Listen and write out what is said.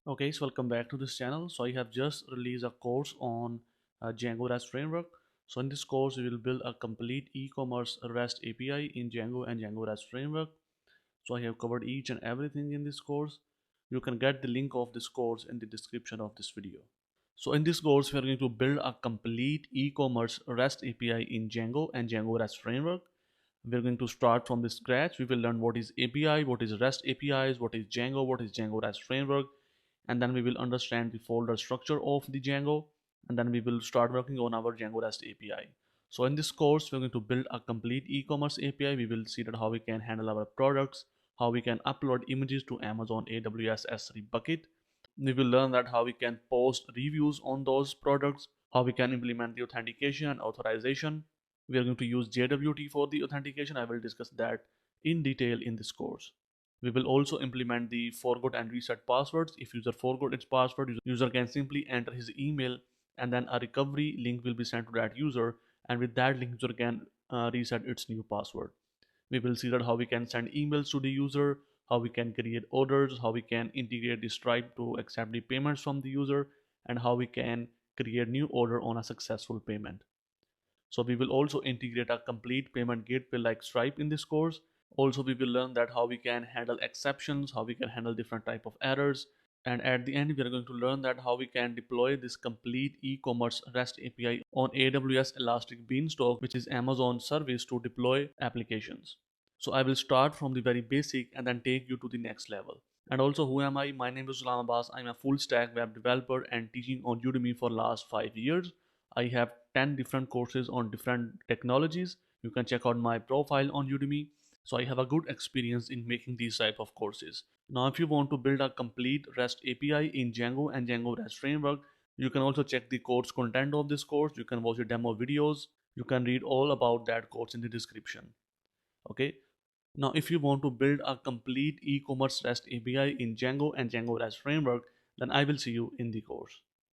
Okay, so welcome back to this channel. So I have just released a course on Django REST Framework. So in this course, we will build a complete e-commerce REST API in Django and Django REST Framework. So I have covered each and everything in this course. You can get the link of this course in the description of this video. So in this course, we are going to build a complete e-commerce REST API in Django and Django REST Framework. We're going to start from the scratch. We will learn what is API, what is REST APIs, what is Django REST Framework, and then we will understand the folder structure of the Django, and then we will start working on our Django REST API. So in this course, we're going to build a complete e-commerce API. We will see that how we can handle our products, how we can upload images to Amazon AWS S3 bucket. We will learn that how we can post reviews on those products, how we can implement the authentication and authorization. We are going to use JWT for the authentication. I will discuss that in detail in this course. We will also implement the forgot and reset passwords. If user forgot its password, user can simply enter his email and then a recovery link will be sent to that user, and with that link user can reset its new password. We will see that how we can send emails to the user, how we can create orders, how we can integrate the Stripe to accept the payments from the user, and how we can create new order on a successful payment. So we will also integrate a complete payment gateway like Stripe in this course. Also, we will learn that how we can handle exceptions, how we can handle different type of errors. And at the end, we are going to learn that how we can deploy this complete e-commerce REST API on AWS Elastic Beanstalk, which is Amazon service to deploy applications. So I will start from the very basic and then take you to the next level. And also, who am I? My name is Abbas. I'm a full stack web developer and teaching on Udemy for last 5 years. I have 10 different courses on different technologies. You can check out my profile on Udemy. So I have a good experience in making these type of courses. Now, if you want to build a complete REST API in Django and Django REST Framework, you can also check the course content of this course. You can watch the demo videos. You can read all about that course in the description. Okay. Now, if you want to build a complete e-commerce REST API in Django and Django REST Framework, then I will see you in the course.